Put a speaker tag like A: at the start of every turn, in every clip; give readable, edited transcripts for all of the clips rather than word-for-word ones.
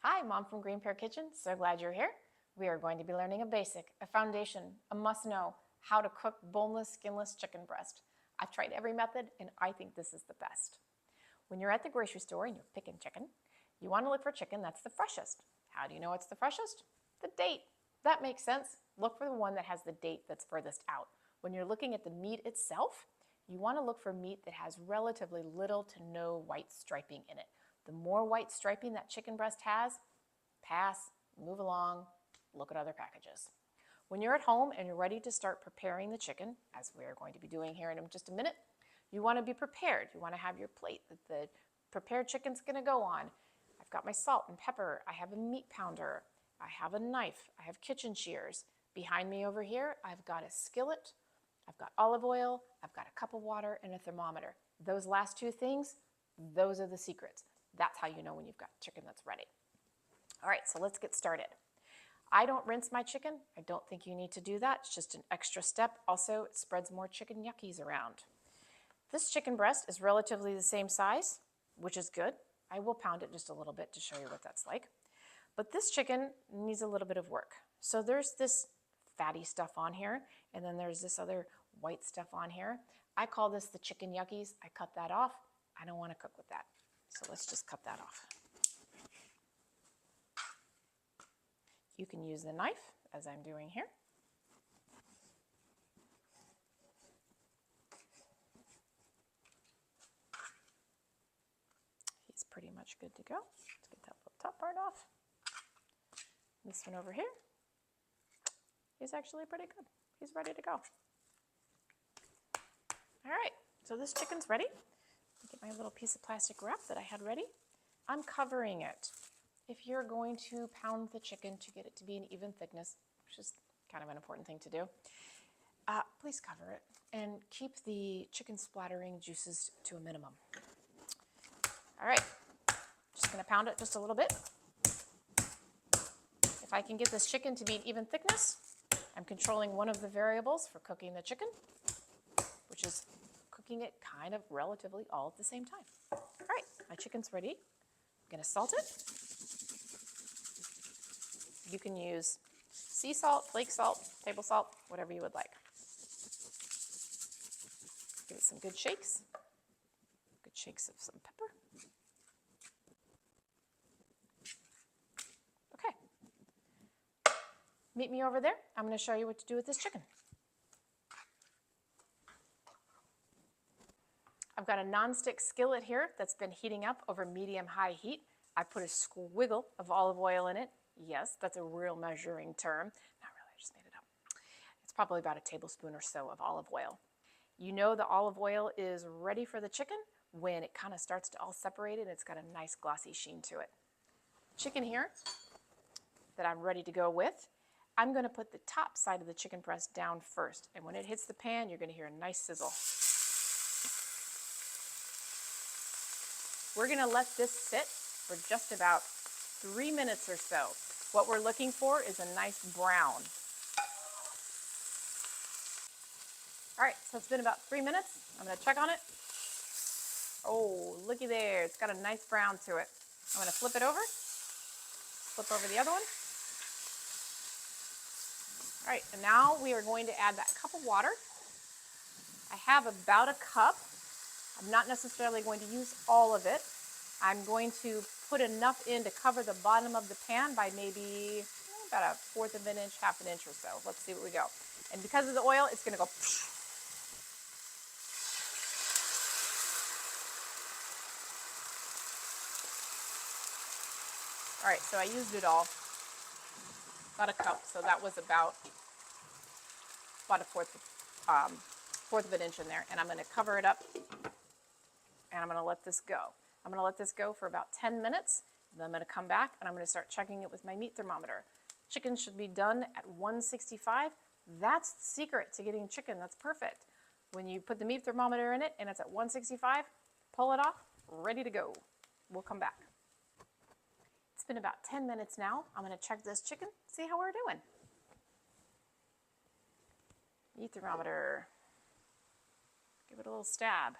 A: Hi, Mom from Green Pear Kitchen. So glad you're here. We are going to be learning a basic, a foundation, a must-know, how to cook boneless, skinless chicken breast. I've tried every method, and I think this is the best. When you're at the grocery store and you're picking chicken, you want to look for chicken that's the freshest. How do you know it's the freshest? The date. That makes sense. Look for the one that has the date that's furthest out. When you're looking at the meat itself, you want to look for meat that has relatively little to no white striping in it. The more white striping that chicken breast has, pass, move along, look at other packages. When you're at home and you're ready to start preparing the chicken, as we're going to be doing here in just a minute, you want to be prepared. You want to have your plate that the prepared chicken's going to go on. I've got my salt and pepper. I have a meat pounder. I have a knife. I have kitchen shears. Behind me over here, I've got a skillet. I've got olive oil. I've got a cup of water and a thermometer. Those last two things, those are the secrets. That's how you know when you've got chicken that's ready. All right, so let's get started. I don't rinse my chicken. I don't think you need to do that. It's just an extra step. Also, it spreads more chicken yuckies around. This chicken breast is relatively the same size, which is good. I will pound it just a little bit to show you what that's like. But this chicken needs a little bit of work. So there's this fatty stuff on here, and then there's this other white stuff on here. I call this the chicken yuckies. I cut that off. I don't want to cook with that. So let's just cut that off. You can use the knife, as I'm doing here. He's pretty much good to go. Let's get that little top part off. This one over here, he's actually pretty good. He's ready to go. All right, so this chicken's ready. Get my little piece of plastic wrap that I had ready. I'm covering it. If you're going to pound the chicken to get it to be an even thickness, which is kind of an important thing to do, please cover it and keep the chicken splattering juices to a minimum. All right, just gonna pound it just a little bit. If I can get this chicken to be an even thickness, I'm controlling one of the variables for cooking the chicken, which is cooking it kind of relatively all at the same time. All right, my chicken's ready. I'm gonna salt it. You can use sea salt, flake salt, table salt, whatever you would like. Give it some good shakes. Good shakes of some pepper. Okay. Meet me over there. I'm going to show you what to do with this chicken. I've got a nonstick skillet here that's been heating up over medium-high heat. I put a squiggle of olive oil in it. Yes, that's a real measuring term. Not really, I just made it up. It's probably about a tablespoon or so of olive oil. You know the olive oil is ready for the chicken when it kind of starts to all separate and it's got a nice glossy sheen to it. Chicken here that I'm ready to go with, I'm going to put the top side of the chicken breast down first. And when it hits the pan, you're going to hear a nice sizzle. We're going to let this sit for just about 3 minutes or so. What we're looking for is a nice brown. All right, so it's been about 3 minutes. I'm going to check on it. Oh, looky there. It's got a nice brown to it. I'm going to flip it over. Flip over the other one. All right, and now we are going to add that cup of water. I have about a cup. I'm not necessarily going to use all of it. I'm going to put enough in to cover the bottom of the pan by maybe about 1/4 of an inch, 1/2 inch or so. Let's see what we go. And because of the oil, it's going to go. All right, so I used it all. About a cup, so that was about a fourth of an inch in there. And I'm going to cover it up, and I'm going to let this go. I'm going to let this go for about 10 minutes. Then I'm going to come back, and I'm going to start checking it with my meat thermometer. Chicken should be done at 165. That's the secret to getting chicken that's perfect. When you put the meat thermometer in it, and it's at 165, pull it off, ready to go. We'll come back. It's been about 10 minutes now. I'm going to check this chicken, see how we're doing. Meat thermometer. Give it a little stab.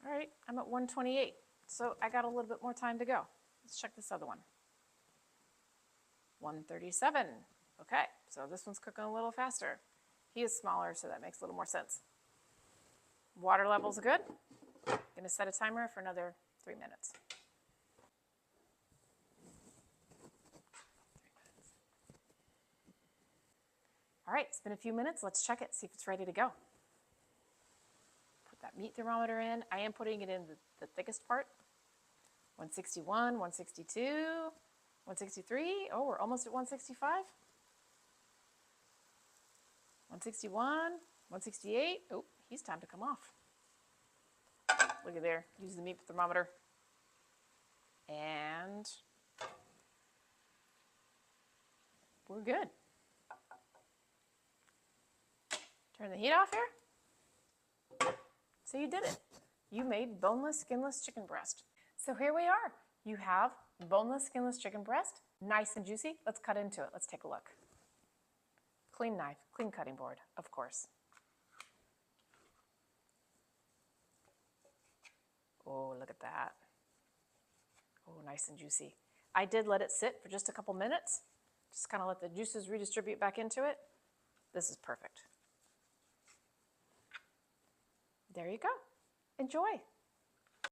A: All right, I'm at 128, so I got a little bit more time to go. Let's check this other one. 137. Okay, so this one's cooking a little faster. He is smaller, so that makes a little more sense. Water levels good. Gonna set a timer for another 3 minutes. All right, it's been a few minutes. Let's check it, see if it's ready to go. Put that meat thermometer in. I am putting it in the thickest part. 161, 162, 163. Oh, we're almost at 165. 161, 168. Oh, he's time to come off. Look at there, use the meat thermometer. And we're good. Turn the heat off here. So you did it. You made boneless, skinless chicken breast. So here we are. You have boneless, skinless chicken breast, nice and juicy. Let's cut into it. Let's take a look. Clean knife, clean cutting board, of course. Oh, look at that. Oh, nice and juicy. I did let it sit for just a couple minutes. Just kind of let the juices redistribute back into it. This is perfect. There you go. Enjoy.